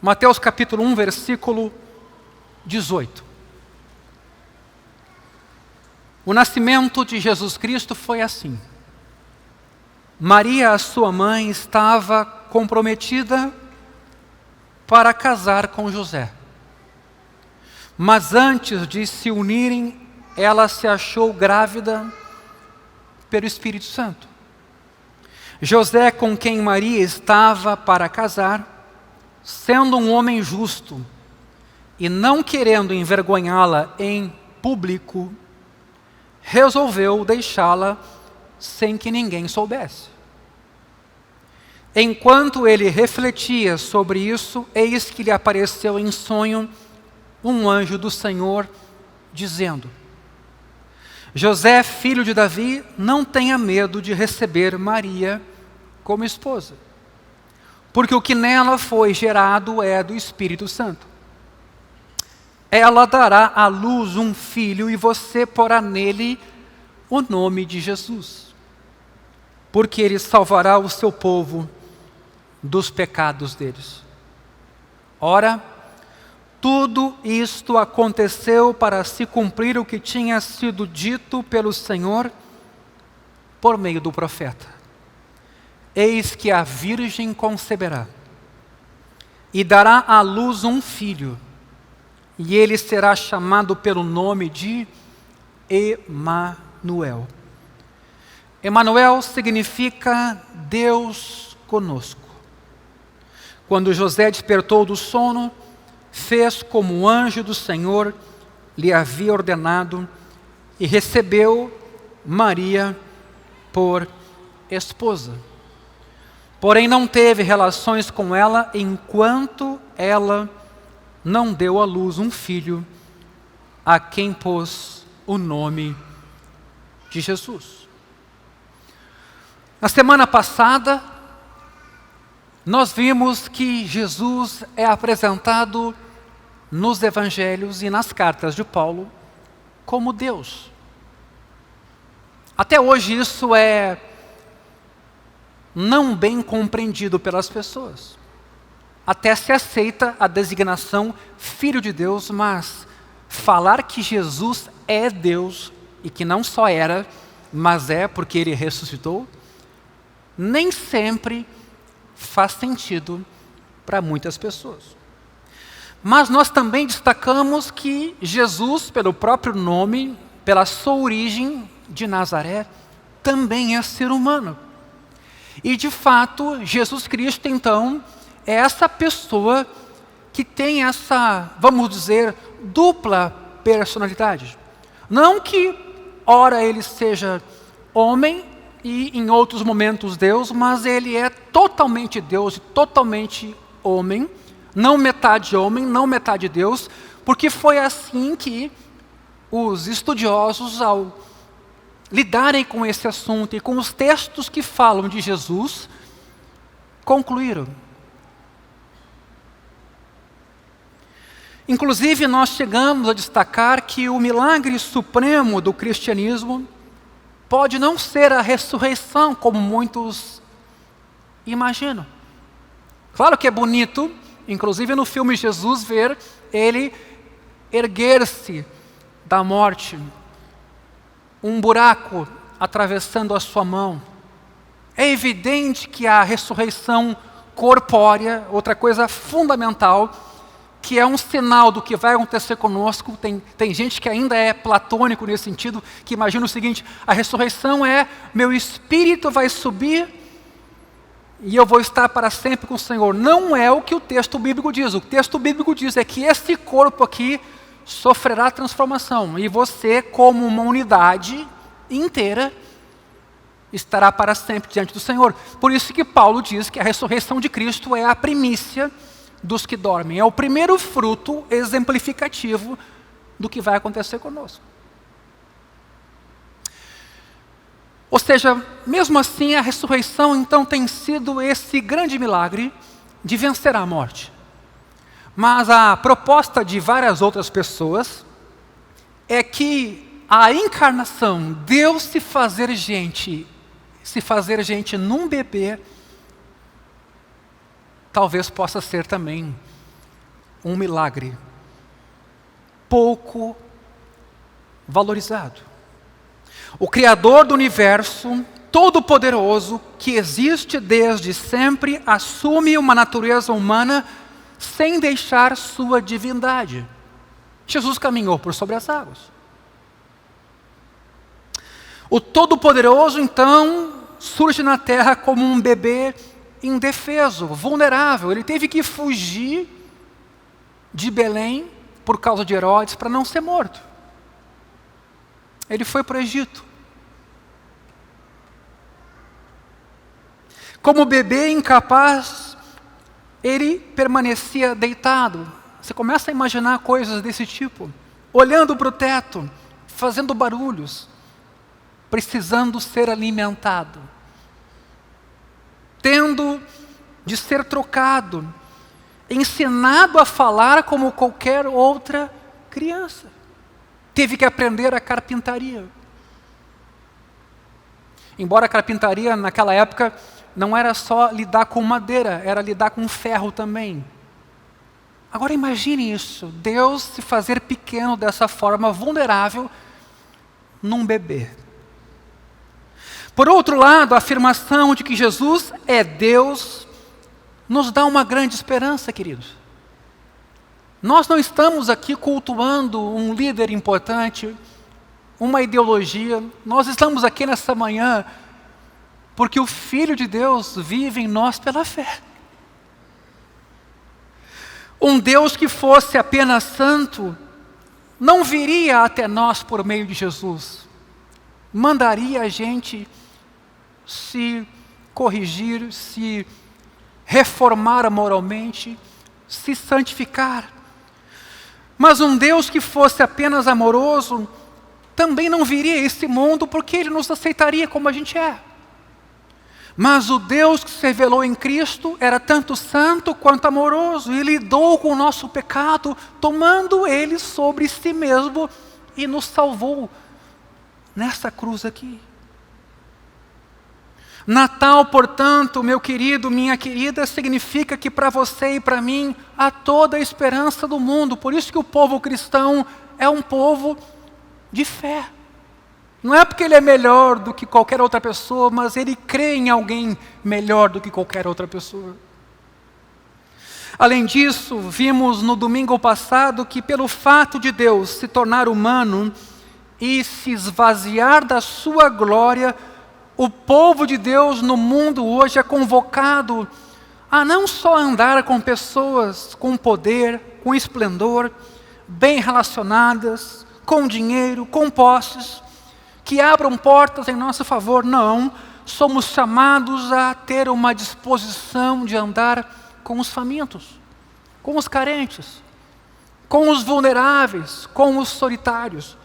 Mateus capítulo 1, versículo 18. O nascimento de Jesus Cristo foi assim. Maria, a sua mãe, estava comprometida para casar com José. Mas antes de se unirem, ela se achou grávida pelo Espírito Santo. José, com quem Maria estava para casar, sendo um homem justo e não querendo envergonhá-la em público, resolveu deixá-la sem que ninguém soubesse. Enquanto ele refletia sobre isso, eis que lhe apareceu em sonho um anjo do Senhor, dizendo: José, filho de Davi, não tenha medo de receber Maria como esposa, porque o que nela foi gerado é do Espírito Santo. Ela dará à luz um filho e você porá nele o nome de Jesus, porque ele salvará o seu povo dos pecados deles. Ora, tudo isto aconteceu para se cumprir o que tinha sido dito pelo Senhor por meio do profeta. Eis que a virgem conceberá e dará à luz um filho, e ele será chamado pelo nome de Emanuel. Emanuel significa Deus conosco. Quando José despertou do sono, fez como o anjo do Senhor lhe havia ordenado e recebeu Maria por esposa. Porém não teve relações com ela enquanto ela não deu à luz um filho, a quem pôs o nome de Jesus. Na semana passada, nós vimos que Jesus é apresentado nos evangelhos e nas cartas de Paulo como Deus. Até hoje isso é não bem compreendido pelas pessoas. Até se aceita a designação Filho de Deus, mas falar que Jesus é Deus, e que não só era, mas é porque Ele ressuscitou, nem sempre faz sentido para muitas pessoas. Mas nós também destacamos que Jesus, pelo próprio nome, pela sua origem de Nazaré, também é ser humano. E de fato, Jesus Cristo então é essa pessoa que tem essa, vamos dizer, dupla personalidade. Não que ora ele seja homem e em outros momentos Deus, mas ele é totalmente Deus e totalmente homem, não metade homem, não metade Deus, porque foi assim que os estudiosos, ao lidarem com esse assunto e com os textos que falam de Jesus, concluíram. Inclusive, nós chegamos a destacar que o milagre supremo do cristianismo pode não ser a ressurreição, como muitos imaginam. Claro que é bonito, inclusive no filme Jesus, ver ele erguer-se da morte, um buraco atravessando a sua mão. É evidente que a ressurreição corpórea, outra coisa fundamental, que é um sinal do que vai acontecer conosco. Tem gente que ainda é platônico nesse sentido, que imagina o seguinte: a ressurreição é, meu espírito vai subir e eu vou estar para sempre com o Senhor. Não é o que o texto bíblico diz. O texto bíblico diz é que esse corpo aqui sofrerá transformação, e você, como uma unidade inteira, estará para sempre diante do Senhor. Por isso que Paulo diz que a ressurreição de Cristo é a primícia dos que dormem. É o primeiro fruto exemplificativo do que vai acontecer conosco. Ou seja, mesmo assim, a ressurreição então tem sido esse grande milagre de vencer a morte. Mas a proposta de várias outras pessoas é que a encarnação, Deus se fazer gente num bebê, talvez possa ser também um milagre pouco valorizado. O Criador do universo, todo-poderoso, que existe desde sempre, assume uma natureza humana sem deixar sua divindade. Jesus caminhou por sobre as águas. O Todo-Poderoso, então, surge na terra como um bebê indefeso, vulnerável. Ele teve que fugir de Belém por causa de Herodes para não ser morto. Ele foi para o Egito. Como bebê incapaz, ele permanecia deitado. Você começa a imaginar coisas desse tipo, olhando para o teto, fazendo barulhos, precisando ser alimentado, tendo de ser trocado, ensinado a falar como qualquer outra criança. Teve que aprender a carpintaria. Embora a carpintaria naquela época não era só lidar com madeira, era lidar com ferro também. Agora imagine isso, Deus se fazer pequeno dessa forma, vulnerável, num bebê. Por outro lado, a afirmação de que Jesus é Deus nos dá uma grande esperança, queridos. Nós não estamos aqui cultuando um líder importante, uma ideologia. Nós estamos aqui nessa manhã porque o Filho de Deus vive em nós pela fé. Um Deus que fosse apenas santo não viria até nós por meio de Jesus. Mandaria a gente se corrigir, se reformar moralmente, se santificar. Mas um Deus que fosse apenas amoroso também não viria a esse mundo porque Ele nos aceitaria como a gente é. Mas o Deus que se revelou em Cristo era tanto santo quanto amoroso e lidou com o nosso pecado, tomando ele sobre si mesmo e nos salvou nessa cruz aqui. Natal, portanto, meu querido, minha querida, significa que para você e para mim há toda a esperança do mundo. Por isso que o povo cristão é um povo de fé. Não é porque ele é melhor do que qualquer outra pessoa, mas ele crê em alguém melhor do que qualquer outra pessoa. Além disso, vimos no domingo passado que pelo fato de Deus se tornar humano e se esvaziar da sua glória, o povo de Deus no mundo hoje é convocado a não só andar com pessoas com poder, com esplendor, bem relacionadas, com dinheiro, com posses, que abram portas em nosso favor. Não, somos chamados a ter uma disposição de andar com os famintos, com os carentes, com os vulneráveis, com os solitários.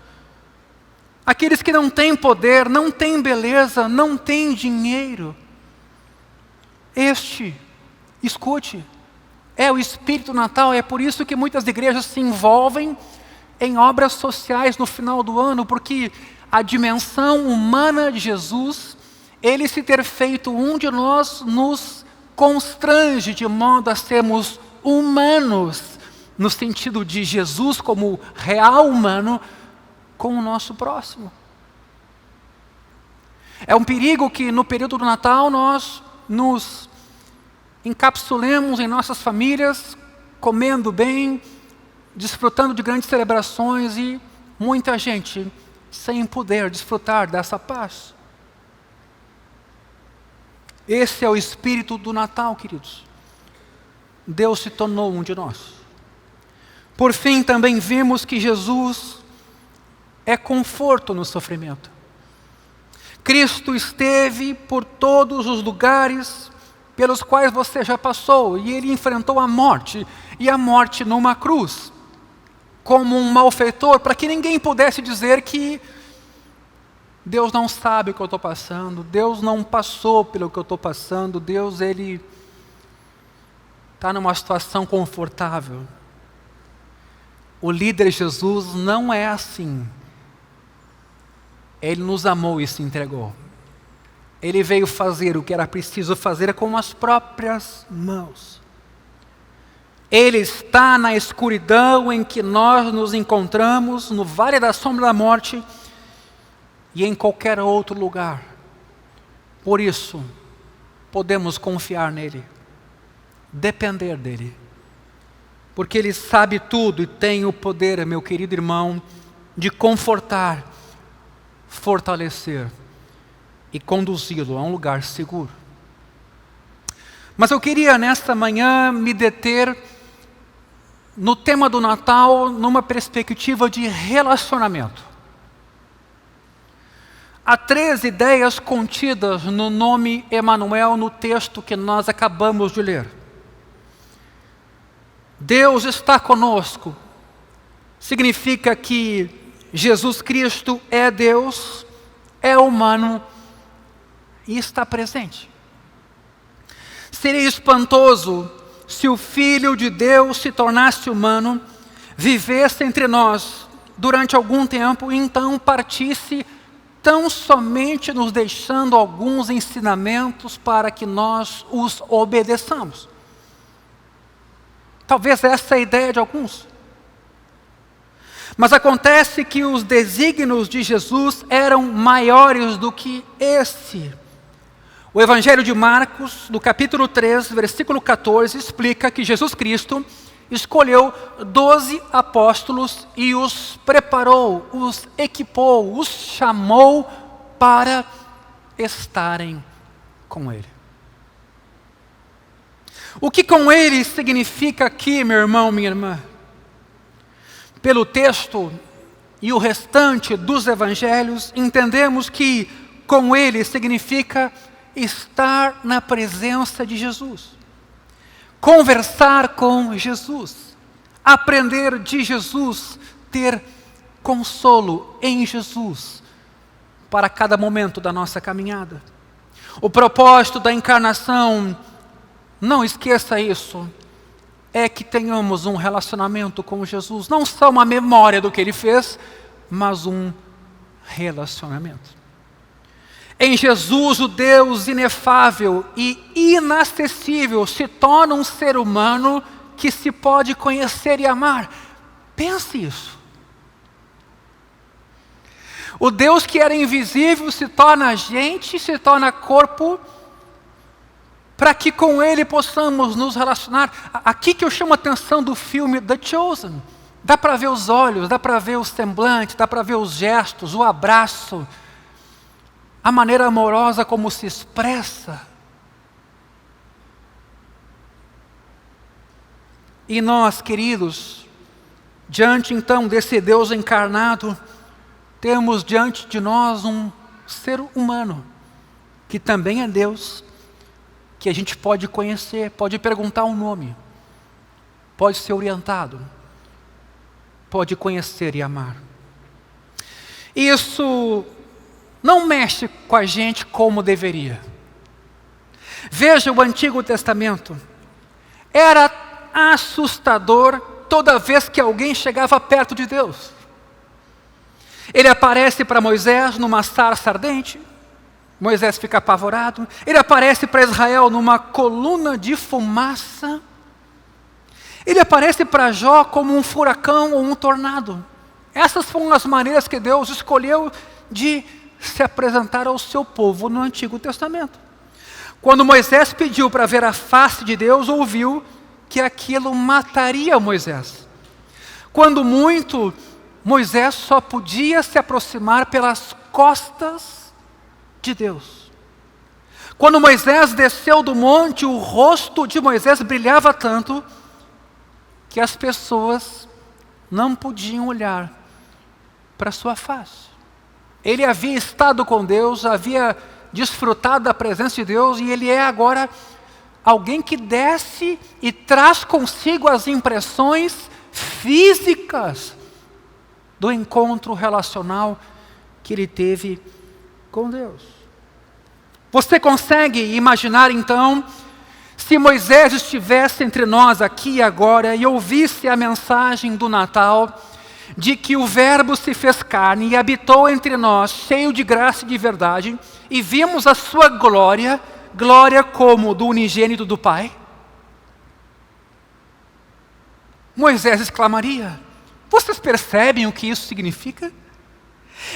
Aqueles que não têm poder, não têm beleza, não têm dinheiro. Escute, é o Espírito Natal. É por isso que muitas igrejas se envolvem em obras sociais no final do ano, porque a dimensão humana de Jesus, Ele se ter feito um de nós, nos constrange de modo a sermos humanos, no sentido de Jesus como real humano, com o nosso próximo. É um perigo que no período do Natal nós nos encapsulemos em nossas famílias, comendo bem, desfrutando de grandes celebrações e muita gente sem poder desfrutar dessa paz. Esse é o espírito do Natal, queridos. Deus se tornou um de nós. Por fim, também vimos que Jesus é conforto no sofrimento. Cristo esteve por todos os lugares pelos quais você já passou, e Ele enfrentou a morte, e a morte numa cruz, como um malfeitor, para que ninguém pudesse dizer que Deus não sabe o que eu estou passando, Deus não passou pelo que eu estou passando, Deus, Ele está numa situação confortável. O líder Jesus não é assim. Ele nos amou e se entregou. Ele veio fazer o que era preciso fazer com as próprias mãos. Ele está na escuridão em que nós nos encontramos, no vale da sombra da morte e em qualquer outro lugar. Por isso, podemos confiar nele, depender dele, porque ele sabe tudo e tem o poder, meu querido irmão, de confortar, fortalecer e conduzi-lo a um lugar seguro. Mas eu queria nesta manhã me deter no tema do Natal numa perspectiva de relacionamento. Há 3 ideias contidas no nome Emanuel no texto que nós acabamos de ler. Deus está conosco. Significa que Jesus Cristo é Deus, é humano e está presente. Seria espantoso se o Filho de Deus se tornasse humano, vivesse entre nós durante algum tempo e então partisse tão somente nos deixando alguns ensinamentos para que nós os obedeçamos. Talvez essa é a ideia de alguns. Mas acontece que os desígnios de Jesus eram maiores do que esse. O Evangelho de Marcos, no capítulo 3, versículo 14, explica que Jesus Cristo escolheu 12 apóstolos e os preparou, os equipou, os chamou para estarem com Ele. O que com Ele significa aqui, meu irmão, minha irmã? Pelo texto e o restante dos evangelhos, entendemos que com Ele significa estar na presença de Jesus, conversar com Jesus, aprender de Jesus, ter consolo em Jesus para cada momento da nossa caminhada. O propósito da encarnação, não esqueça isso, é que tenhamos um relacionamento com Jesus, não só uma memória do que Ele fez, mas um relacionamento. Em Jesus, o Deus inefável e inacessível se torna um ser humano que se pode conhecer e amar. Pense isso. O Deus que era invisível se torna gente, se torna corpo, para que com Ele possamos nos relacionar. Aqui que eu chamo a atenção do filme The Chosen. Dá para ver os olhos, dá para ver o semblante, dá para ver os gestos, o abraço, a maneira amorosa como se expressa. E nós, queridos, diante então desse Deus encarnado, temos diante de nós um ser humano, que também é Deus, que a gente pode conhecer, pode perguntar um nome, pode ser orientado, pode conhecer e amar. Isso não mexe com a gente como deveria. Veja o Antigo Testamento. Era assustador toda vez que alguém chegava perto de Deus. Ele aparece para Moisés numa sarça ardente. Moisés fica apavorado. Ele aparece para Israel numa coluna de fumaça. Ele aparece para Jó como um furacão ou um tornado. Essas foram as maneiras que Deus escolheu de se apresentar ao seu povo no Antigo Testamento. Quando Moisés pediu para ver a face de Deus, ouviu que aquilo mataria Moisés. Quando muito, Moisés só podia se aproximar pelas costas de Deus. Quando Moisés desceu do monte, o rosto de Moisés brilhava tanto que as pessoas não podiam olhar para sua face. Ele havia estado com Deus, havia desfrutado da presença de Deus, e ele é agora alguém que desce e traz consigo as impressões físicas do encontro relacional que ele teve com Deus. Você consegue imaginar então, se Moisés estivesse entre nós aqui e agora e ouvisse a mensagem do Natal, de que o Verbo se fez carne e habitou entre nós, cheio de graça e de verdade, e vimos a sua glória, glória como do unigênito do Pai? Moisés exclamaria: vocês percebem o que isso significa?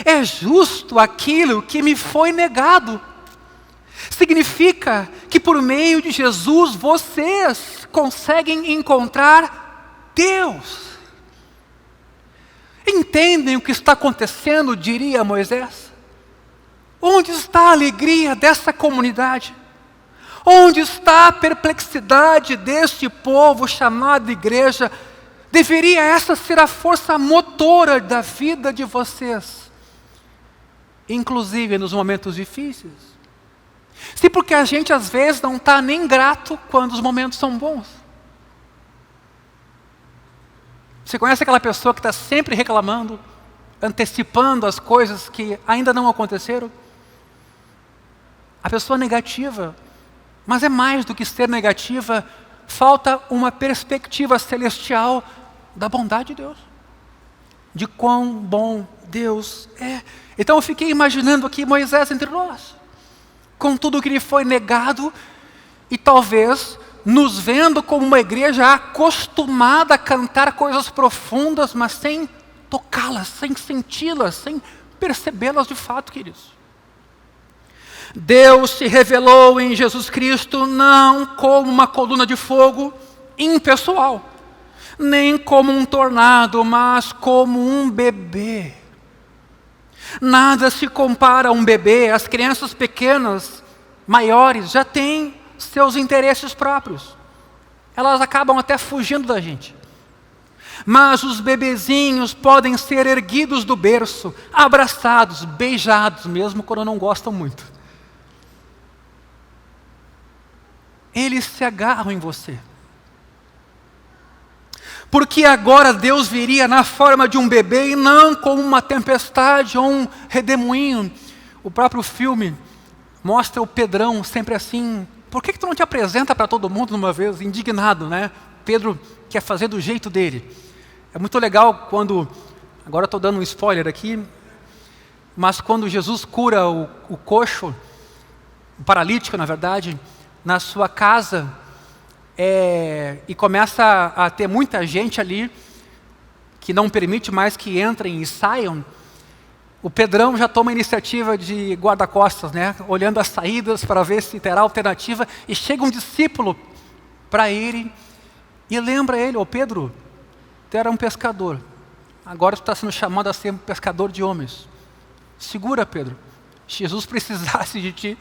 É justo aquilo que me foi negado. Significa que por meio de Jesus vocês conseguem encontrar Deus. Entendem o que está acontecendo, diria Moisés? Onde está a alegria dessa comunidade? Onde está a perplexidade deste povo chamado igreja? Deveria essa ser a força motora da vida de vocês, inclusive nos momentos difíceis. Se porque a gente às vezes não está nem grato quando os momentos são bons. Você conhece aquela pessoa que está sempre reclamando, antecipando as coisas que ainda não aconteceram? A pessoa negativa, mas é mais do que ser negativa, falta uma perspectiva celestial da bondade de Deus, de quão bom Deus é. Então eu fiquei imaginando aqui Moisés entre nós, com tudo que lhe foi negado, e talvez nos vendo como uma igreja acostumada a cantar coisas profundas, mas sem tocá-las, sem senti-las, sem percebê-las de fato, queridos. Deus se revelou em Jesus Cristo não como uma coluna de fogo impessoal, nem como um tornado, mas como um bebê. Nada se compara a um bebê. As crianças pequenas, maiores, já têm seus interesses próprios. Elas acabam até fugindo da gente. Mas os bebezinhos podem ser erguidos do berço, abraçados, beijados, mesmo quando não gostam muito. Eles se agarram em você. Porque agora Deus viria na forma de um bebê e não como uma tempestade ou um redemoinho. O próprio filme mostra o Pedrão sempre assim: por que tu não te apresenta para todo mundo numa vez? Indignado, né? Pedro quer fazer do jeito dele. É muito legal quando, agora estou dando um spoiler aqui, mas quando Jesus cura o coxo, o paralítico na verdade, na sua casa, e começa a ter muita gente ali, que não permite mais que entrem e saiam, o Pedrão já toma a iniciativa de guarda-costas, né? Olhando as saídas para ver se terá alternativa, e chega um discípulo para ele e lembra ele: ô Pedro, tu era um pescador, agora tu está sendo chamado a ser um pescador de homens. Segura, Pedro, se Jesus precisasse de ti,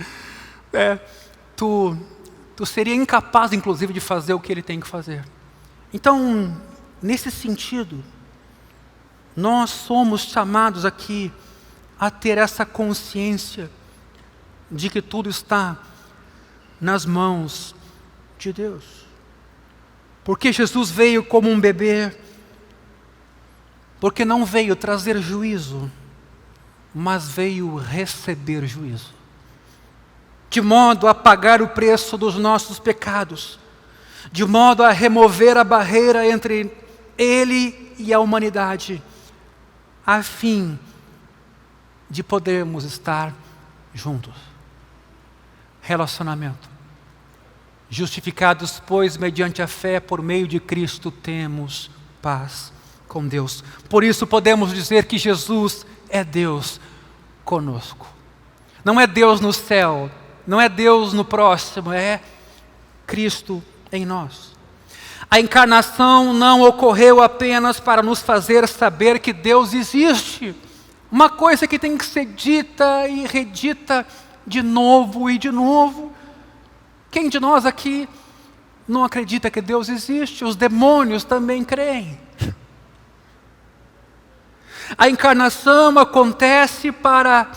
tu seria incapaz, inclusive, de fazer o que ele tem que fazer. Então, nesse sentido, nós somos chamados aqui a ter essa consciência de que tudo está nas mãos de Deus. Porque Jesus veio como um bebê, porque não veio trazer juízo, mas veio receber juízo, de modo a pagar o preço dos nossos pecados, de modo a remover a barreira entre Ele e a humanidade, a fim de podermos estar juntos. Relacionamento. Justificados, pois, mediante a fé, por meio de Cristo, temos paz com Deus. Por isso podemos dizer que Jesus é Deus conosco. Não é Deus no céu, não é Deus no próximo, é Cristo em nós. A encarnação não ocorreu apenas para nos fazer saber que Deus existe. Uma coisa que tem que ser dita e redita de novo e de novo. Quem de nós aqui não acredita que Deus existe? Os demônios também creem. A encarnação acontece para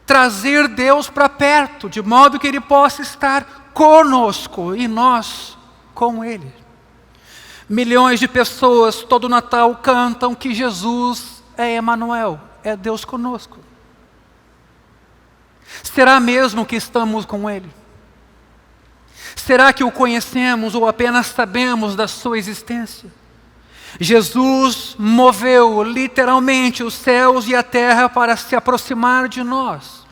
trazer Deus para perto, de modo que Ele possa estar conosco e nós com Ele. Milhões de pessoas todo Natal cantam que Jesus é Emanuel, é Deus conosco. Será mesmo que estamos com Ele? Será que o conhecemos ou apenas sabemos da sua existência? Jesus moveu literalmente os céus e a terra para se aproximar de nós.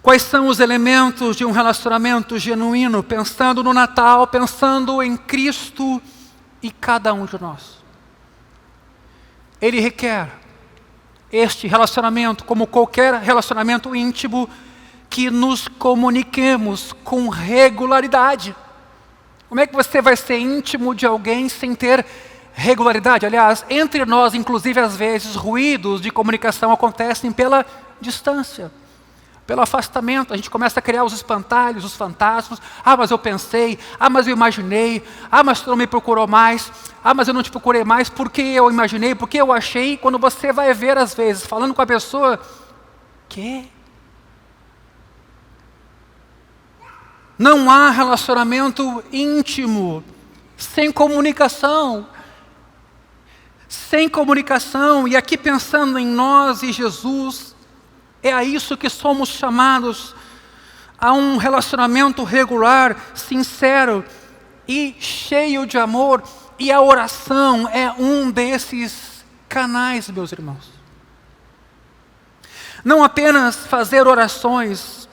Quais são os elementos de um relacionamento genuíno, pensando no Natal, pensando em Cristo e cada um de nós? Ele requer este relacionamento, como qualquer relacionamento íntimo, que nos comuniquemos com regularidade. Como é que você vai ser íntimo de alguém sem ter regularidade? Aliás, entre nós, inclusive, às vezes, ruídos de comunicação acontecem pela distância, pelo afastamento. A gente começa a criar os espantalhos, os fantasmas. Ah, mas eu pensei. Ah, mas eu imaginei. Ah, mas tu não me procurou mais. Ah, mas eu não te procurei mais porque eu imaginei, porque eu achei. Quando você vai ver, às vezes, falando com a pessoa, que? Não há relacionamento íntimo sem comunicação. Sem comunicação. E aqui pensando em nós e Jesus, é a isso que somos chamados, a um relacionamento regular, sincero e cheio de amor. E a oração é um desses canais, meus irmãos. Não apenas fazer orações,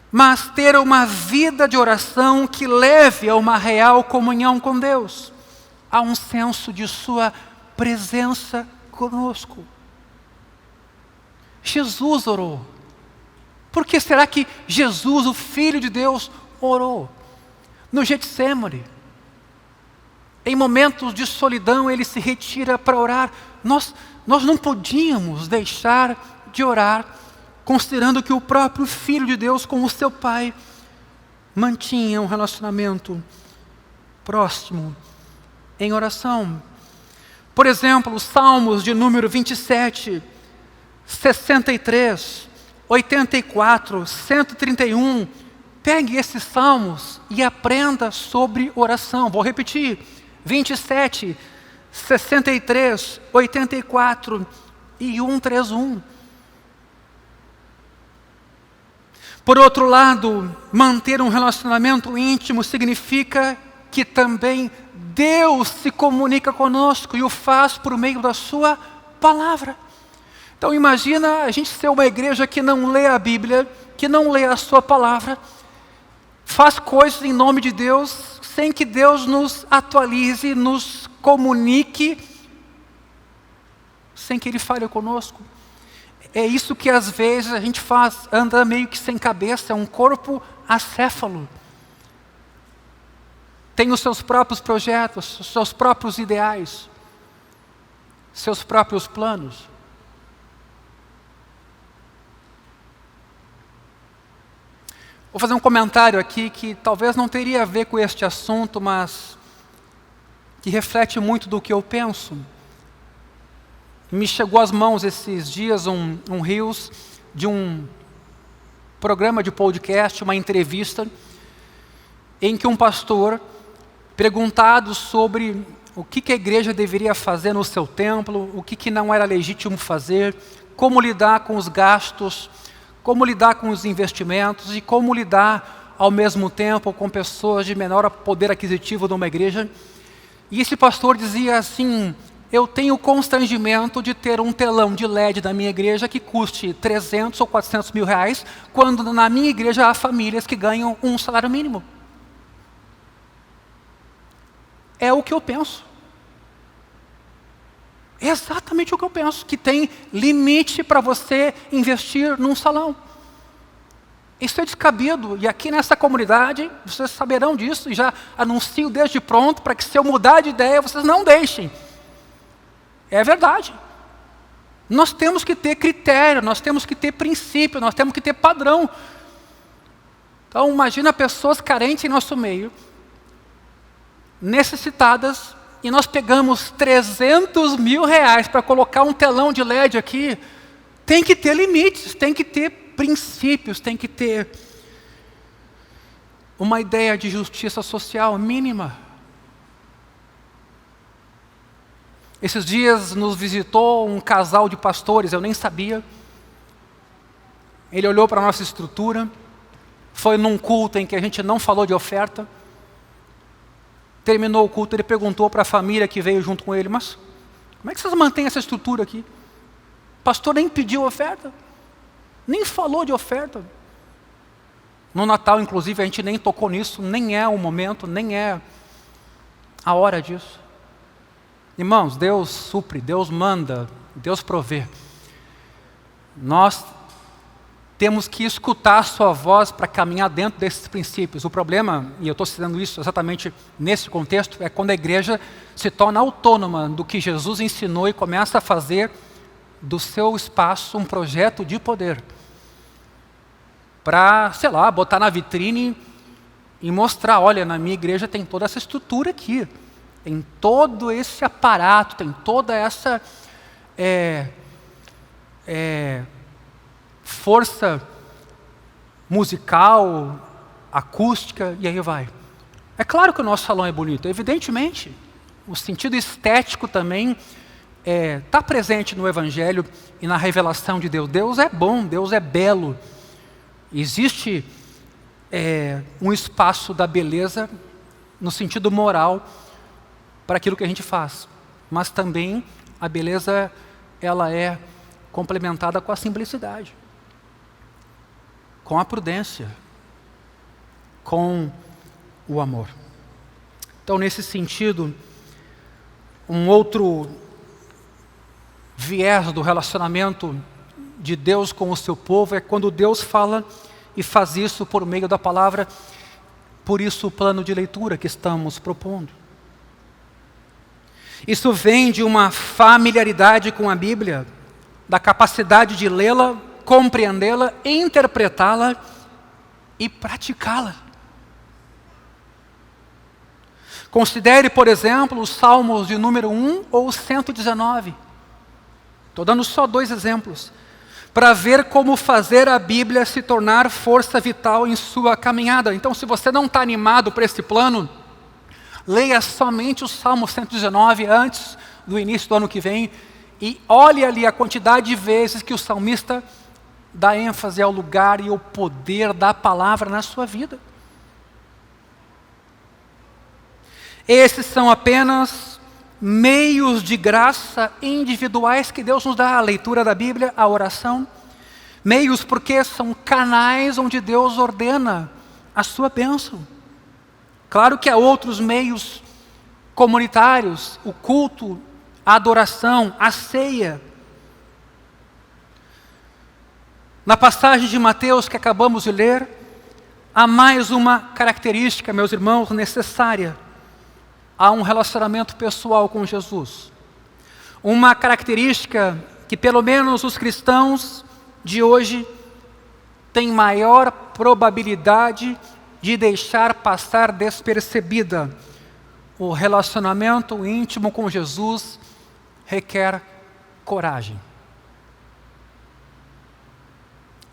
mas ter uma vida de oração que leve a uma real comunhão com Deus, a um senso de sua presença conosco. Jesus orou. Por que será que Jesus, o Filho de Deus, orou? No Getsêmani, em momentos de solidão, ele se retira para orar. Nós não podíamos deixar de orar, considerando que o próprio Filho de Deus com o seu Pai mantinha um relacionamento próximo em oração. Por exemplo, os Salmos de número 27, 63, 84, 131. Pegue esses salmos e aprenda sobre oração. Vou repetir: 27, 63, 84 e 131. Por outro lado, manter um relacionamento íntimo significa que também Deus se comunica conosco e o faz por meio da sua palavra. Então imagina a gente ser uma igreja que não lê a Bíblia, que não lê a sua palavra, faz coisas em nome de Deus, sem que Deus nos atualize, nos comunique, sem que Ele fale conosco. É isso que às vezes a gente faz, anda meio que sem cabeça, é um corpo acéfalo. Tem os seus próprios projetos, os seus próprios ideais, seus próprios planos. Vou fazer um comentário aqui que talvez não teria a ver com este assunto, mas que reflete muito do que eu penso. Me chegou às mãos esses dias um reels de um programa de podcast, uma entrevista, em que um pastor, perguntado sobre o que a igreja deveria fazer no seu templo, o que não era legítimo fazer, como lidar com os gastos, como lidar com os investimentos e como lidar ao mesmo tempo com pessoas de menor poder aquisitivo de uma igreja. E esse pastor dizia assim: eu tenho constrangimento de ter um telão de LED da minha igreja que custe 300 ou 400 mil reais, quando na minha igreja há famílias que ganham um salário mínimo. É o que eu penso. É exatamente o que eu penso, que tem limite para você investir num salão. Isso é descabido, e aqui nessa comunidade, vocês saberão disso, e já anuncio desde pronto, para que se eu mudar de ideia, vocês não deixem. É verdade. Nós temos que ter critério, nós temos que ter princípio, nós temos que ter padrão. Então imagina pessoas carentes em nosso meio, necessitadas, e nós pegamos 300 mil reais para colocar um telão de LED aqui. Tem que ter limites, tem que ter princípios, tem que ter uma ideia de justiça social mínima. Esses dias nos visitou um casal de pastores, eu nem sabia. Ele olhou para a nossa estrutura, foi num culto em que a gente não falou de oferta. Terminou o culto, ele perguntou para a família que veio junto com ele: mas como é que vocês mantêm essa estrutura aqui? O pastor nem pediu oferta, nem falou de oferta. No Natal, inclusive, a gente nem tocou nisso, nem é o momento, nem é a hora disso. Irmãos, Deus supre, Deus manda, Deus provê. Nós temos que escutar a sua voz para caminhar dentro desses princípios. O problema, e eu estou citando isso exatamente nesse contexto, é quando a igreja se torna autônoma do que Jesus ensinou e começa a fazer do seu espaço um projeto de poder. Para, sei lá, botar na vitrine e mostrar, olha, na minha igreja tem toda essa estrutura aqui. Tem todo esse aparato, tem toda essa força musical, acústica, e aí vai. É claro que o nosso salão é bonito, evidentemente. O sentido estético também está presente no Evangelho e na revelação de Deus. Deus é bom, Deus é belo. Existe um espaço da beleza no sentido moral para aquilo que a gente faz. Mas também a beleza, ela é complementada com a simplicidade, com a prudência, com o amor. Então, nesse sentido, um outro viés do relacionamento de Deus com o seu povo é quando Deus fala e faz isso por meio da palavra. Por isso o plano de leitura que estamos propondo. Isso vem de uma familiaridade com a Bíblia, da capacidade de lê-la, compreendê-la, interpretá-la e praticá-la. Considere, por exemplo, os Salmos de número 1 ou 119. Estou dando só 2 exemplos, para ver como fazer a Bíblia se tornar força vital em sua caminhada. Então, se você não está animado para esse plano, leia somente o Salmo 119 antes do início do ano que vem e olhe ali a quantidade de vezes que o salmista dá ênfase ao lugar e ao poder da palavra na sua vida. Esses são apenas meios de graça individuais que Deus nos dá, a leitura da Bíblia, a oração. Meios porque são canais onde Deus ordena a sua bênção. Claro que há outros meios comunitários, o culto, a adoração, a ceia. Na passagem de Mateus que acabamos de ler, há mais uma característica, meus irmãos, necessária a um relacionamento pessoal com Jesus. Uma característica que pelo menos os cristãos de hoje têm maior probabilidade de deixar passar despercebida. O relacionamento íntimo com Jesus requer coragem.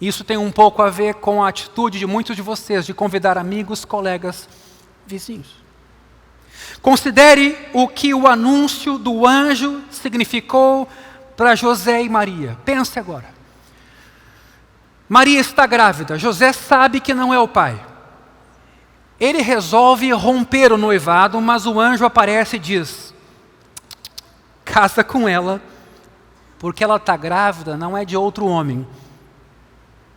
Isso tem um pouco a ver com a atitude de muitos de vocês de convidar amigos, colegas, vizinhos. Considere o que o anúncio do anjo significou para José e Maria. Pense agora. Maria está grávida, José sabe que não é o pai. Ele resolve romper o noivado, mas o anjo aparece e diz: casa com ela, porque ela está grávida, não é de outro homem.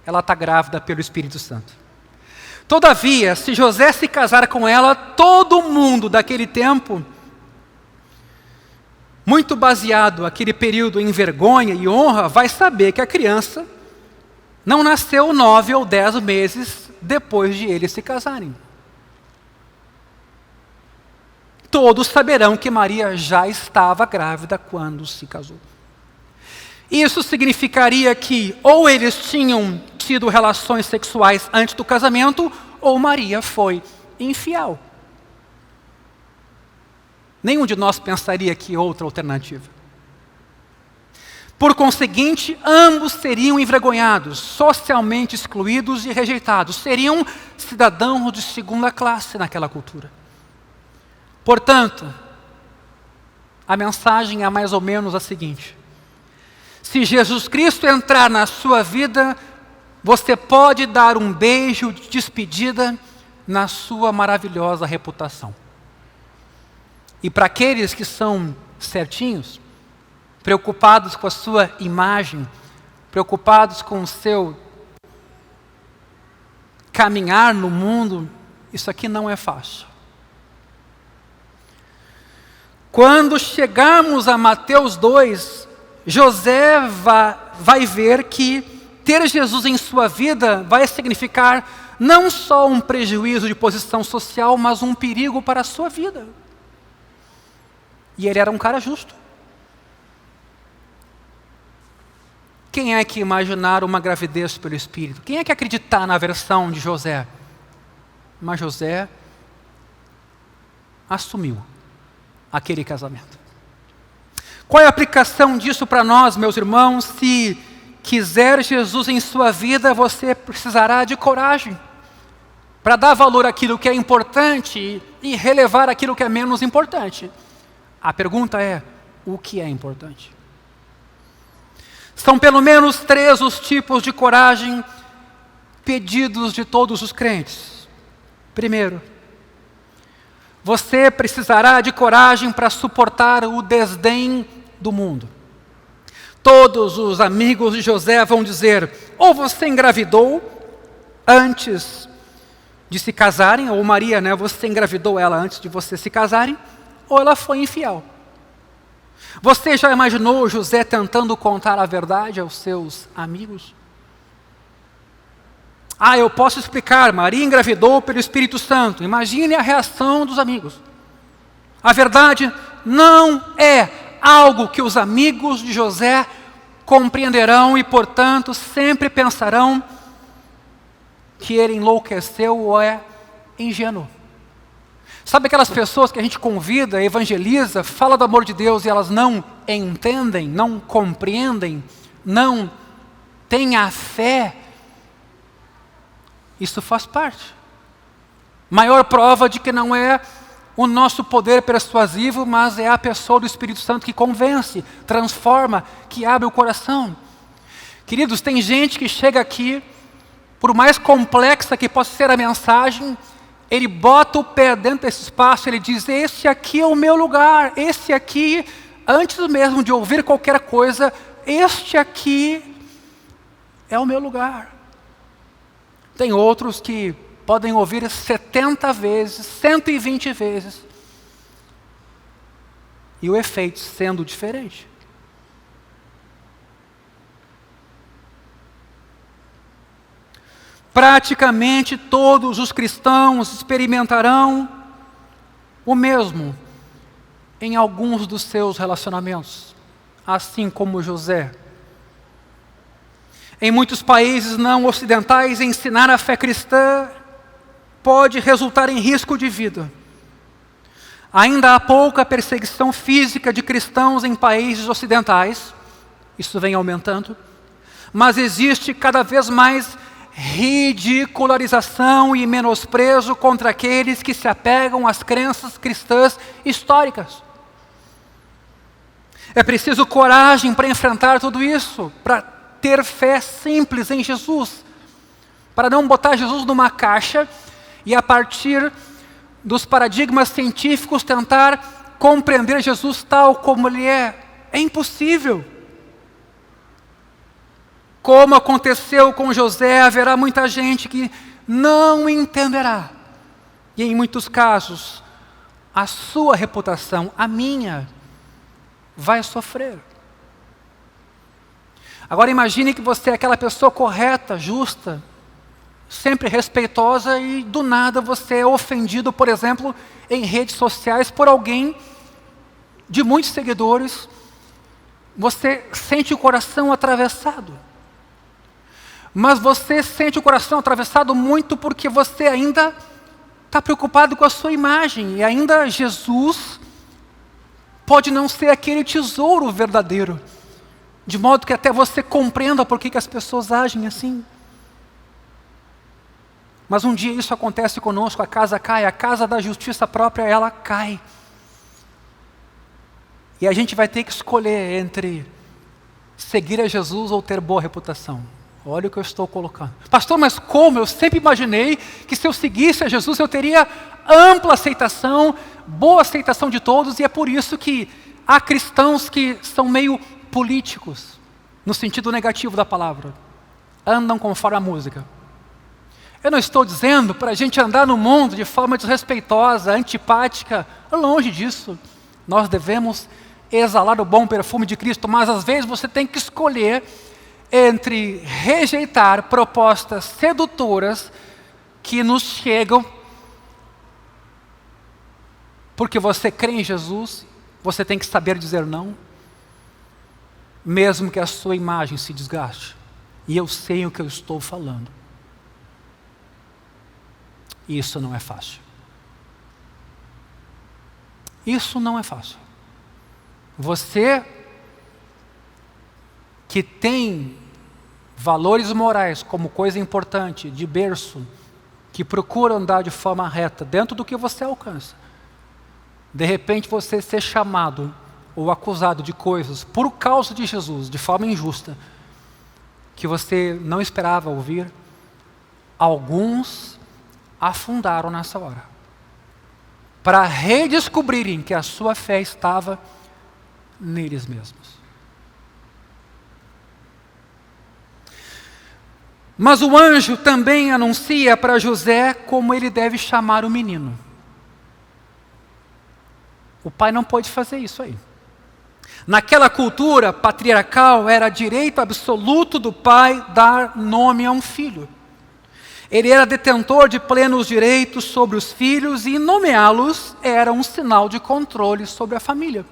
Ela está grávida pelo Espírito Santo. Todavia, se José se casar com ela, todo mundo daquele tempo, muito baseado aquele período em vergonha e honra, vai saber que a criança não nasceu 9 ou 10 meses depois de eles se casarem. Todos saberão que Maria já estava grávida quando se casou. Isso significaria que ou eles tinham tido relações sexuais antes do casamento, ou Maria foi infiel. Nenhum de nós pensaria que outra alternativa. Por conseguinte, ambos seriam envergonhados, socialmente excluídos e rejeitados. Seriam cidadãos de segunda classe naquela cultura. Portanto, a mensagem é mais ou menos a seguinte: se Jesus Cristo entrar na sua vida, você pode dar um beijo de despedida na sua maravilhosa reputação. E para aqueles que são certinhos, preocupados com a sua imagem, preocupados com o seu caminhar no mundo, isso aqui não é fácil. Quando chegarmos a Mateus 2, José vai ver que ter Jesus em sua vida vai significar não só um prejuízo de posição social, mas um perigo para a sua vida. E ele era um cara justo. Quem é que imaginar uma gravidez pelo Espírito? Quem é que acreditar na versão de José? Mas José assumiu aquele casamento. Qual é a aplicação disso para nós, meus irmãos? Se quiser Jesus em sua vida, você precisará de coragem para dar valor àquilo que é importante e relevar aquilo que é menos importante. A pergunta é, o que é importante? São pelo menos 3 os tipos de coragem pedidos de todos os crentes. Primeiro, você precisará de coragem para suportar o desdém do mundo. Todos os amigos de José vão dizer, ou você engravidou antes de se casarem, ou Maria, você engravidou ela antes de você se casarem, ou ela foi infiel. Você já imaginou José tentando contar a verdade aos seus amigos? Eu posso explicar, Maria engravidou pelo Espírito Santo. Imagine a reação dos amigos. A verdade não é algo que os amigos de José compreenderão e, portanto, sempre pensarão que ele enlouqueceu ou é ingênuo. Sabe aquelas pessoas que a gente convida, evangeliza, fala do amor de Deus e elas não entendem, não compreendem, não têm a fé? Isso faz parte. Maior prova de que não é o nosso poder persuasivo, mas é a pessoa do Espírito Santo que convence, transforma, que abre o coração. Queridos, tem gente que chega aqui, por mais complexa que possa ser a mensagem, ele bota o pé dentro desse espaço, ele diz, esse aqui é o meu lugar, esse aqui, antes mesmo de ouvir qualquer coisa, este aqui é o meu lugar. Tem outros que podem ouvir 70 vezes, 120 vezes, e o efeito sendo diferente. Praticamente todos os cristãos experimentarão o mesmo em alguns dos seus relacionamentos, assim como José. Em muitos países não ocidentais, ensinar a fé cristã pode resultar em risco de vida. Ainda há pouca perseguição física de cristãos em países ocidentais, isso vem aumentando, mas existe cada vez mais ridicularização e menosprezo contra aqueles que se apegam às crenças cristãs históricas. É preciso coragem para enfrentar tudo isso, para ter fé simples em Jesus, para não botar Jesus numa caixa e a partir dos paradigmas científicos tentar compreender Jesus tal como ele é. É impossível. Como aconteceu com José, haverá muita gente que não entenderá. E em muitos casos, a sua reputação, a minha, vai sofrer. Agora imagine que você é aquela pessoa correta, justa, sempre respeitosa e do nada você é ofendido, por exemplo, em redes sociais por alguém de muitos seguidores. Você sente o coração atravessado. Mas você sente o coração atravessado muito porque você ainda está preocupado com a sua imagem. E ainda Jesus pode não ser aquele tesouro verdadeiro. De modo que até você compreenda por que as pessoas agem assim. Mas um dia isso acontece conosco, a casa cai, a casa da justiça própria, ela cai. E a gente vai ter que escolher entre seguir a Jesus ou ter boa reputação. Olha o que eu estou colocando. Pastor, mas como? Eu sempre imaginei que se eu seguisse a Jesus eu teria ampla aceitação, boa aceitação de todos, e é por isso que há cristãos que são meio políticos, no sentido negativo da palavra. Andam conforme a música. Eu não estou dizendo para a gente andar no mundo de forma desrespeitosa, antipática, longe disso. Nós devemos exalar o bom perfume de Cristo, mas às vezes você tem que escolher entre rejeitar propostas sedutoras que nos chegam porque você crê em Jesus, você tem que saber dizer não, mesmo que a sua imagem se desgaste. E eu sei o que eu estou falando. Isso não é fácil. Isso não é fácil. Você que tem valores morais como coisa importante, de berço, que procura andar de forma reta, dentro do que você alcança, de repente você ser chamado ou acusado de coisas por causa de Jesus, de forma injusta, que você não esperava ouvir, alguns afundaram nessa hora, para redescobrirem que a sua fé estava neles mesmos. Mas o anjo também anuncia para José como ele deve chamar o menino. O pai não pode fazer isso aí. Naquela cultura patriarcal, era direito absoluto do pai dar nome a um filho. Ele era detentor de plenos direitos sobre os filhos e nomeá-los era um sinal de controle sobre a família.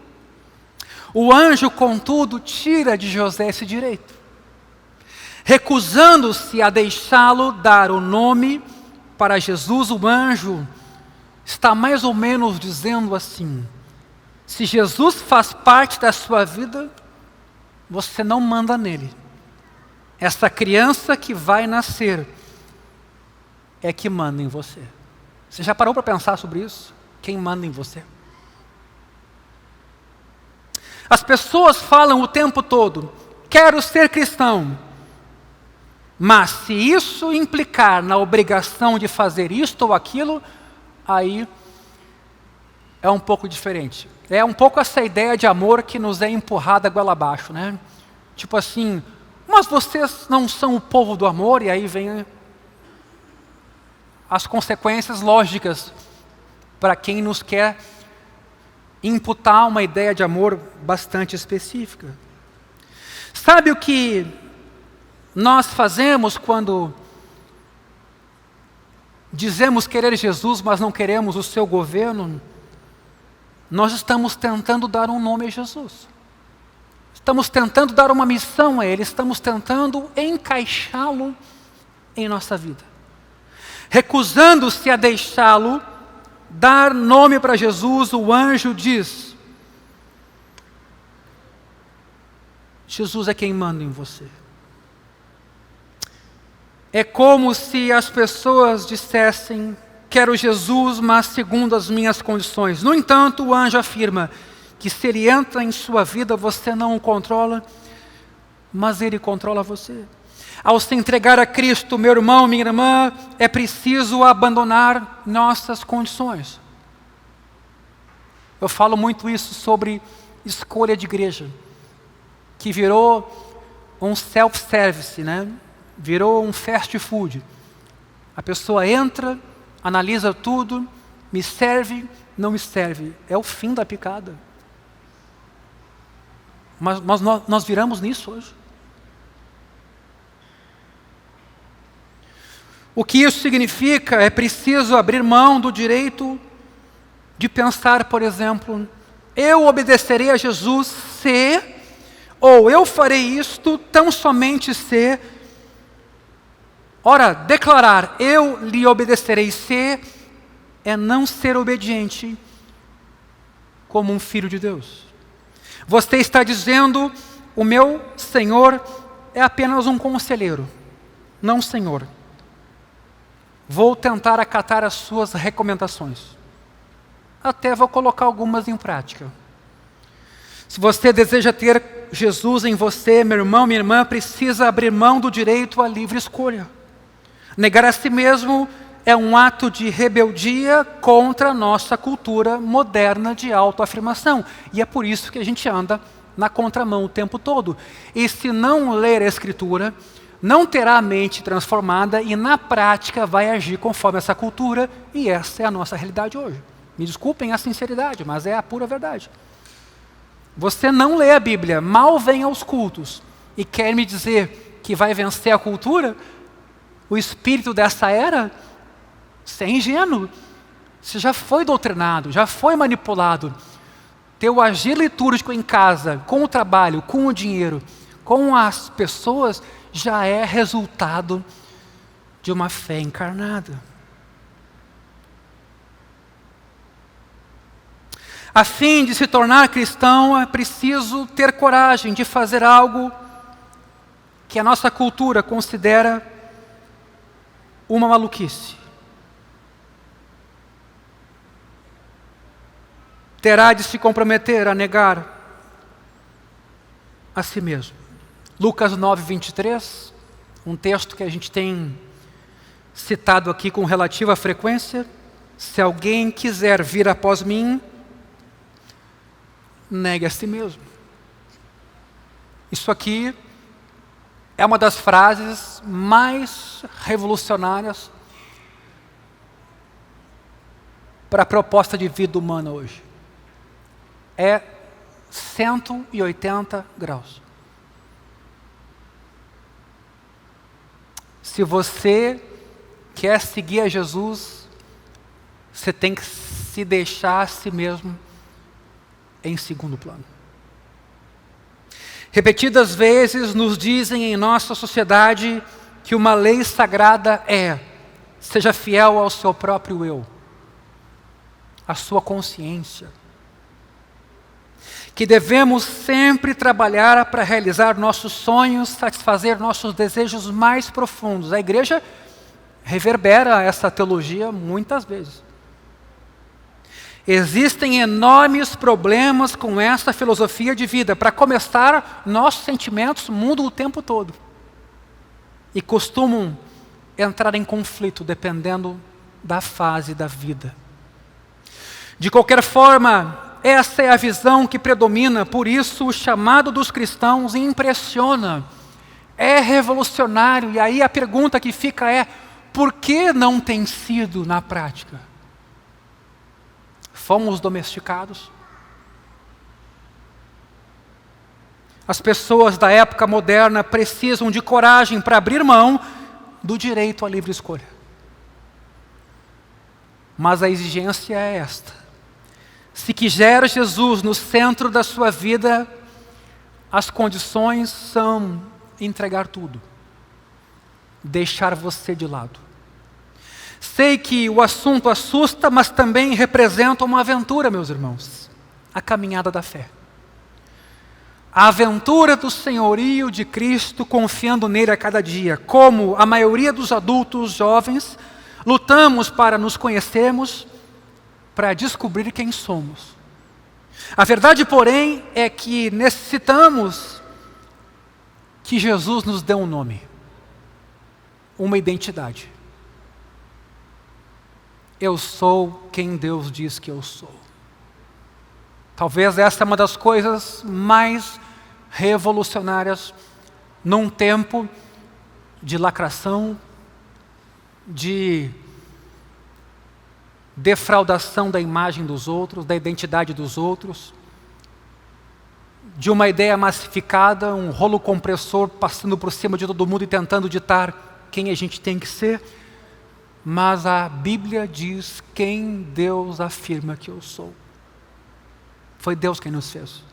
O anjo, contudo, tira de José esse direito, recusando-se a deixá-lo dar o nome para Jesus. O anjo está mais ou menos dizendo assim: se Jesus faz parte da sua vida, você não manda nele. Essa criança que vai nascer é que manda em você. Você já parou para pensar sobre isso? Quem manda em você? As pessoas falam o tempo todo: quero ser cristão. Mas se isso implicar na obrigação de fazer isto ou aquilo, aí é um pouco diferente. É um pouco essa ideia de amor que nos é empurrada goela abaixo, né? Tipo assim, mas vocês não são o povo do amor, e aí vem as consequências lógicas para quem nos quer imputar uma ideia de amor bastante específica. Sabe o que nós fazemos quando dizemos querer Jesus, mas não queremos o seu governo? Nós estamos tentando dar um nome a Jesus. Estamos tentando dar uma missão a Ele. Estamos tentando encaixá-lo em nossa vida. Recusando-se a deixá-lo dar nome para Jesus, o anjo diz: Jesus é quem manda em você. É como se as pessoas dissessem: quero Jesus, mas segundo as minhas condições. No entanto, o anjo afirma que se ele entra em sua vida, você não o controla, mas ele controla você. Ao se entregar a Cristo, meu irmão, minha irmã, é preciso abandonar nossas condições. Eu falo muito isso sobre escolha de igreja, que virou um self-service, né? Virou um fast food. A pessoa entra, analisa tudo, me serve, não me serve. É o fim da picada. Mas nós viramos nisso hoje. O que isso significa? É preciso abrir mão do direito de pensar, por exemplo, eu obedecerei a Jesus se, ou eu farei isto tão somente se. Ora, declarar eu lhe obedecerei se é não ser obediente como um filho de Deus. Você está dizendo: o meu Senhor é apenas um conselheiro, não Senhor. Vou tentar acatar as suas recomendações. Até vou colocar algumas em prática. Se você deseja ter Jesus em você, meu irmão, minha irmã, precisa abrir mão do direito à livre escolha. Negar a si mesmo é um ato de rebeldia contra a nossa cultura moderna de autoafirmação. E é por isso que a gente anda na contramão o tempo todo. E se não ler a Escritura, não terá a mente transformada e na prática vai agir conforme essa cultura, e essa é a nossa realidade hoje. Me desculpem a sinceridade, mas é a pura verdade. Você não lê a Bíblia, mal vem aos cultos e quer me dizer que vai vencer a cultura, o espírito dessa era? Você é ingênuo. Você já foi doutrinado, já foi manipulado. Teu agir litúrgico em casa, com o trabalho, com o dinheiro, com as pessoas, já é resultado de uma fé encarnada. A fim de se tornar cristão, é preciso ter coragem de fazer algo que a nossa cultura considera uma maluquice. Terá de se comprometer a negar a si mesmo. Lucas 9, 23, um texto que a gente tem citado aqui com relativa frequência. Se alguém quiser vir após mim, negue a si mesmo. Isso aqui é uma das frases mais revolucionárias para a proposta de vida humana hoje. É 180 graus. Se você quer seguir a Jesus, você tem que se deixar a si mesmo em segundo plano. Repetidas vezes nos dizem em nossa sociedade que uma lei sagrada é: seja fiel ao seu próprio eu, à sua consciência. Que devemos sempre trabalhar para realizar nossos sonhos, satisfazer nossos desejos mais profundos. A igreja reverbera essa teologia muitas vezes. Existem enormes problemas com essa filosofia de vida. Para começar, nossos sentimentos mudam o tempo todo. E costumam entrar em conflito dependendo da fase da vida. De qualquer forma, essa é a visão que predomina, por isso o chamado dos cristãos impressiona, é revolucionário, e aí a pergunta que fica é: por que não tem sido na prática? Fomos domesticados? As pessoas da época moderna precisam de coragem para abrir mão do direito à livre escolha. Mas a exigência é esta: se quiser Jesus no centro da sua vida, as condições são entregar tudo, deixar você de lado. Sei que o assunto assusta, mas também representa uma aventura, meus irmãos. A caminhada da fé. A aventura do senhorio de Cristo, confiando nele a cada dia. Como a maioria dos adultos jovens, lutamos para nos conhecermos, para descobrir quem somos. A verdade, porém, é que necessitamos que Jesus nos dê um nome, uma identidade. Eu sou quem Deus diz que eu sou. Talvez essa é uma das coisas mais revolucionárias num tempo de lacração, de defraudação da imagem dos outros, da identidade dos outros, de uma ideia massificada, um rolo compressor passando por cima de todo mundo e tentando ditar quem a gente tem que ser. Mas a Bíblia diz quem Deus afirma que eu sou. Foi Deus quem nos fez.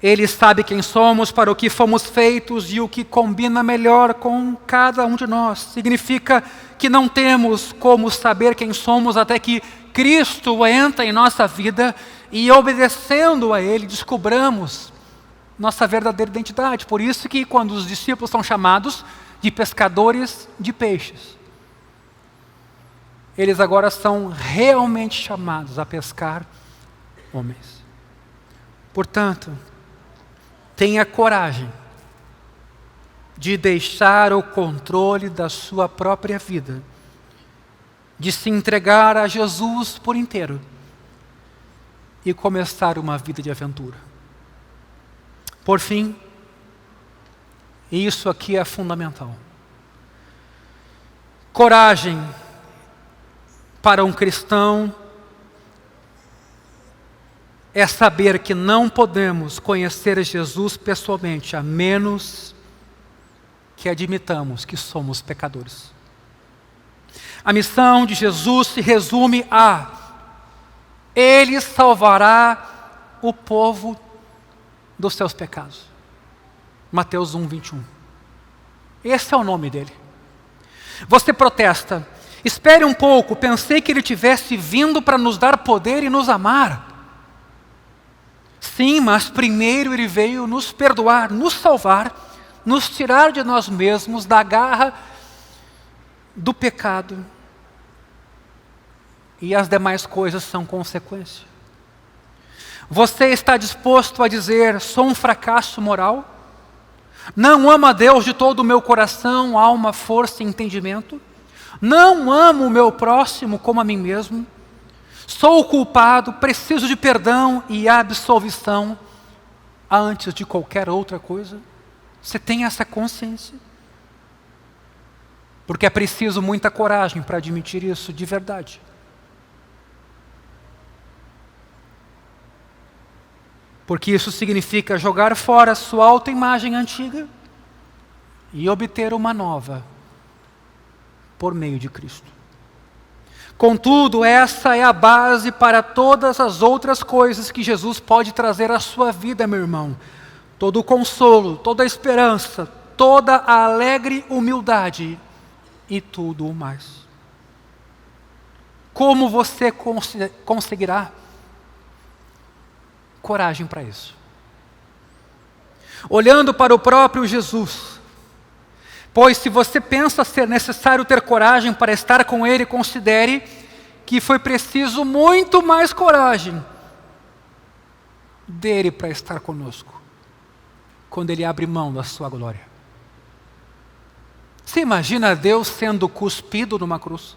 Ele sabe quem somos, para o que fomos feitos e o que combina melhor com cada um de nós. Significa que não temos como saber quem somos até que Cristo entra em nossa vida e, obedecendo a Ele, descobramos nossa verdadeira identidade. Por isso que quando os discípulos são chamados de pescadores de peixes, eles agora são realmente chamados a pescar homens. Portanto, tenha coragem de deixar o controle da sua própria vida, de se entregar a Jesus por inteiro e começar uma vida de aventura. Por fim, E isso aqui é fundamental. Coragem para um cristão é saber que não podemos conhecer Jesus pessoalmente, a menos que admitamos que somos pecadores. A missão de Jesus se resume a: Ele salvará o povo dos seus pecados. Mateus 1:21. Esse é o nome dele. Você protesta: espere um pouco, pensei que ele tivesse vindo para nos dar poder e nos amar. Sim, mas primeiro ele veio nos perdoar, nos salvar, nos tirar de nós mesmos, da garra do pecado. E as demais coisas são consequência. Você está disposto a dizer: sou um fracasso moral? Não amo a Deus de todo o meu coração, alma, força e entendimento? Não amo o meu próximo como a mim mesmo? Sou o culpado, preciso de perdão e absolvição antes de qualquer outra coisa? Você tem essa consciência? Porque é preciso muita coragem para admitir isso de verdade. Porque isso significa jogar fora a sua autoimagem antiga e obter uma nova por meio de Cristo. Contudo, essa é a base para todas as outras coisas que Jesus pode trazer à sua vida, meu irmão. Todo o consolo, toda a esperança, toda a alegre humildade e tudo o mais. Como você conseguirá coragem para isso? Olhando para o próprio Jesus. Pois se você pensa ser necessário ter coragem para estar com Ele, considere que foi preciso muito mais coragem dele para estar conosco, quando Ele abre mão da sua glória. Você imagina Deus sendo cuspido numa cruz?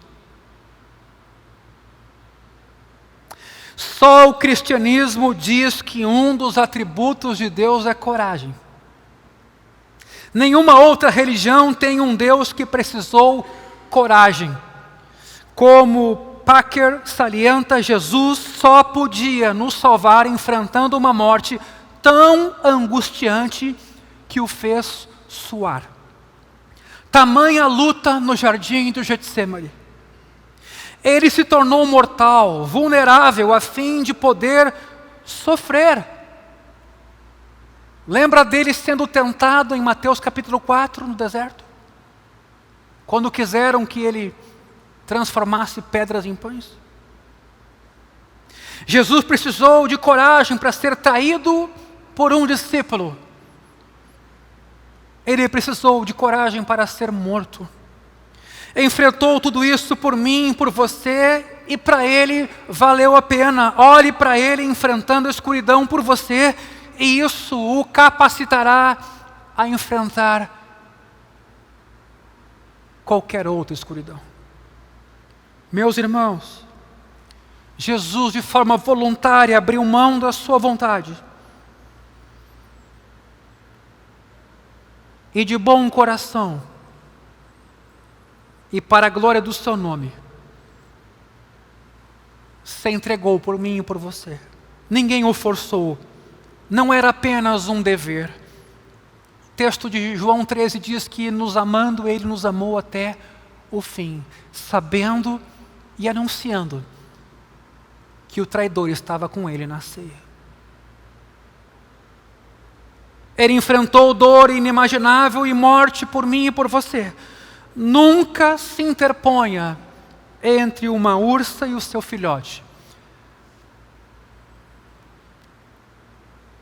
Só o cristianismo diz que um dos atributos de Deus é coragem. Nenhuma outra religião tem um Deus que precisou coragem. Como Packer salienta, Jesus só podia nos salvar enfrentando uma morte tão angustiante que o fez suar. Tamanha luta no jardim do Getsemane. Ele se tornou mortal, vulnerável, a fim de poder sofrer. Lembra dele sendo tentado em Mateus capítulo 4, no deserto? Quando quiseram que ele transformasse pedras em pães? Jesus precisou de coragem para ser traído por um discípulo. Ele precisou de coragem para ser morto. Enfrentou tudo isso por mim, por você, e para ele valeu a pena. Olhe para ele enfrentando a escuridão por você, e isso o capacitará a enfrentar qualquer outra escuridão. Meus irmãos, Jesus de forma voluntária abriu mão da sua vontade. E de bom coração, e para a glória do seu nome, se entregou por mim e por você. Ninguém o forçou. Não era apenas um dever. O texto de João 13 diz que nos amando, Ele nos amou até o fim, sabendo e anunciando que o traidor estava com Ele na ceia. Ele enfrentou dor inimaginável e morte por mim e por você. Nunca se interponha entre uma ursa e o seu filhote.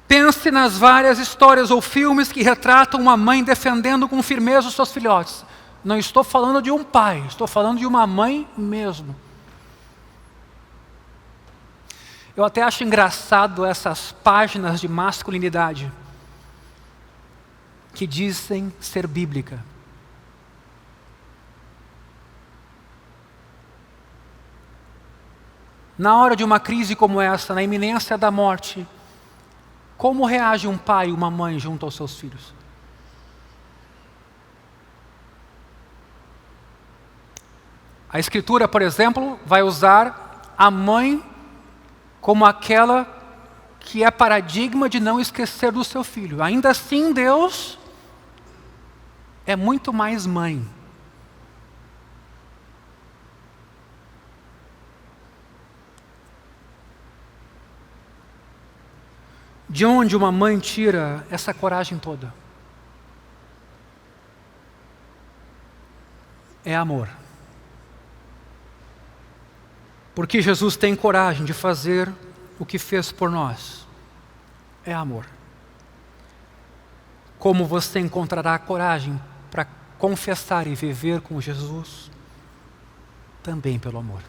Pense nas várias histórias ou filmes que retratam uma mãe defendendo com firmeza os seus filhotes. Não estou falando de um pai, estou falando de uma mãe mesmo. Eu até acho engraçado essas páginas de masculinidade que dizem ser bíblica. Na hora de uma crise como essa, na iminência da morte, como reage um pai e uma mãe junto aos seus filhos? A Escritura, por exemplo, vai usar a mãe como aquela que é paradigma de não esquecer do seu filho. Ainda assim, Deus é muito mais mãe. De onde uma mãe tira essa coragem toda? É amor. Porque Jesus tem coragem de fazer o que fez por nós. É amor. Como você encontrará coragem para confessar e viver com Jesus? Também pelo amor.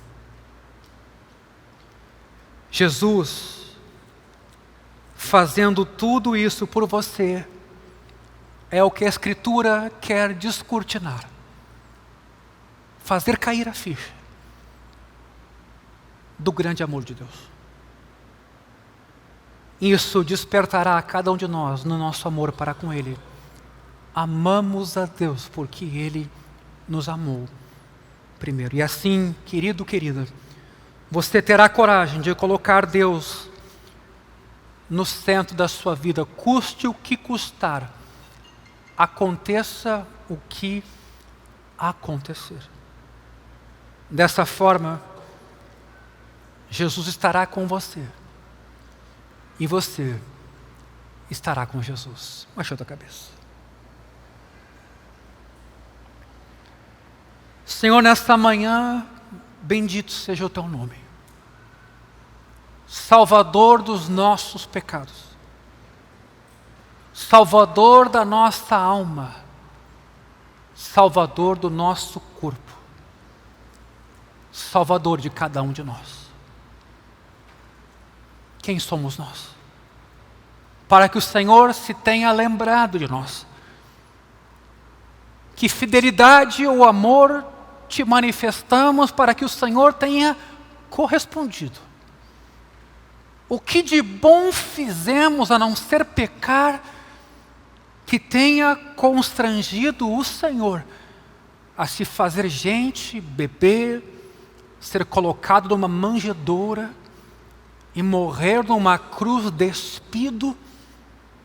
Jesus, fazendo tudo isso por você, é o que a Escritura quer descortinar. Fazer cair a ficha do grande amor de Deus. Isso despertará a cada um de nós no nosso amor para com Ele. Amamos a Deus porque Ele nos amou primeiro. E assim, querido, querida, você terá coragem de colocar Deus no centro da sua vida, custe o que custar, aconteça o que acontecer. Dessa forma, Jesus estará com você. E você estará com Jesus. Baixa a tua cabeça. Senhor, nesta manhã, bendito seja o teu nome. Salvador dos nossos pecados. Salvador da nossa alma. Salvador do nosso corpo. Salvador de cada um de nós. Quem somos nós? Para que o Senhor se tenha lembrado de nós. Que fidelidade ou amor te manifestamos para que o Senhor tenha correspondido. O que de bom fizemos a não ser pecar que tenha constrangido o Senhor a se fazer gente, beber, ser colocado numa manjedoura e morrer numa cruz despido,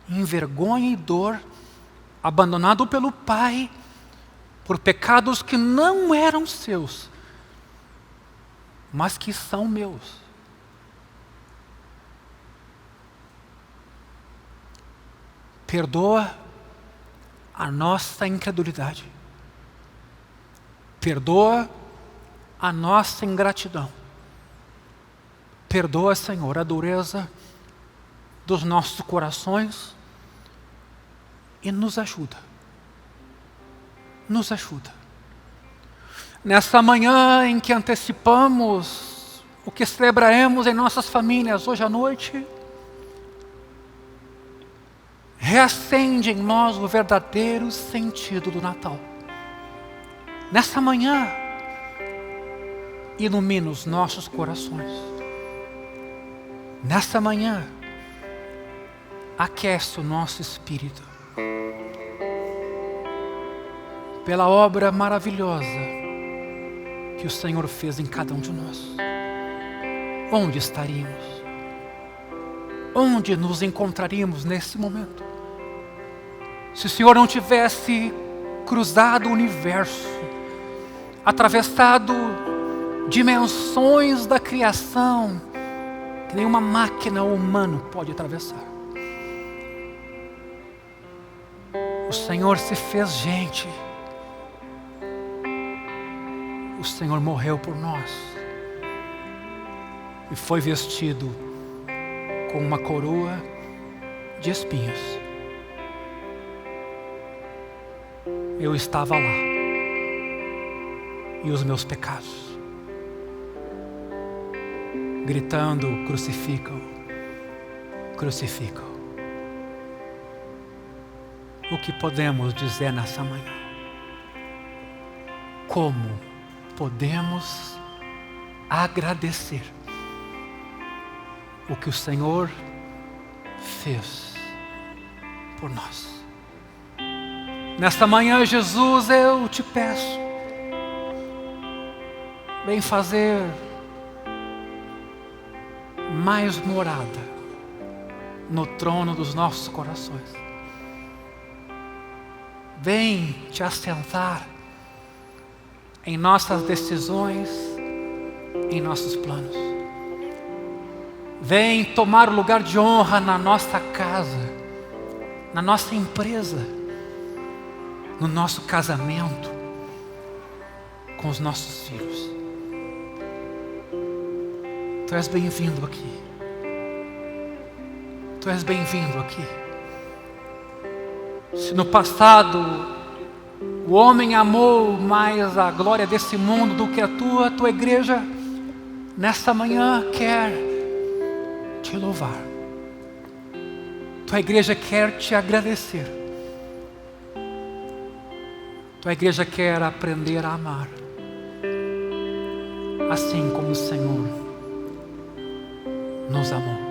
em vergonha e dor, abandonado pelo Pai, por pecados que não eram seus, mas que são meus. Perdoa a nossa incredulidade. Perdoa a nossa ingratidão. Perdoa, Senhor, a dureza dos nossos corações e nos ajuda. Nos ajuda. Nessa manhã em que antecipamos o que celebraremos em nossas famílias hoje à noite, reacende em nós o verdadeiro sentido do Natal. Nessa manhã, ilumina os nossos corações. Nessa manhã, aquece o nosso espírito. Pela obra maravilhosa que o Senhor fez em cada um de nós. Onde estaríamos? Onde nos encontraríamos nesse momento? Se o Senhor não tivesse cruzado o universo, atravessado dimensões da criação, que nenhuma máquina humana pode atravessar. O Senhor se fez gente. O Senhor morreu por nós. E foi vestido com uma coroa de espinhos. Eu estava lá. E os meus pecados. Gritando, crucificam, crucificam. O que podemos dizer nessa manhã? Como podemos agradecer o que o Senhor fez por nós? Nesta manhã, Jesus, eu te peço, vem fazer mais morada no trono dos nossos corações. Vem te assentar em nossas decisões, em nossos planos. Vem tomar o lugar de honra na nossa casa, na nossa empresa, no nosso casamento, com os nossos filhos. Tu és bem-vindo aqui. Tu és bem-vindo aqui. Se no passado o homem amou mais a glória desse mundo do que a tua igreja, nesta manhã quer te louvar. Tua igreja quer te agradecer. Tua igreja quer aprender a amar, assim como o Senhor nos amou.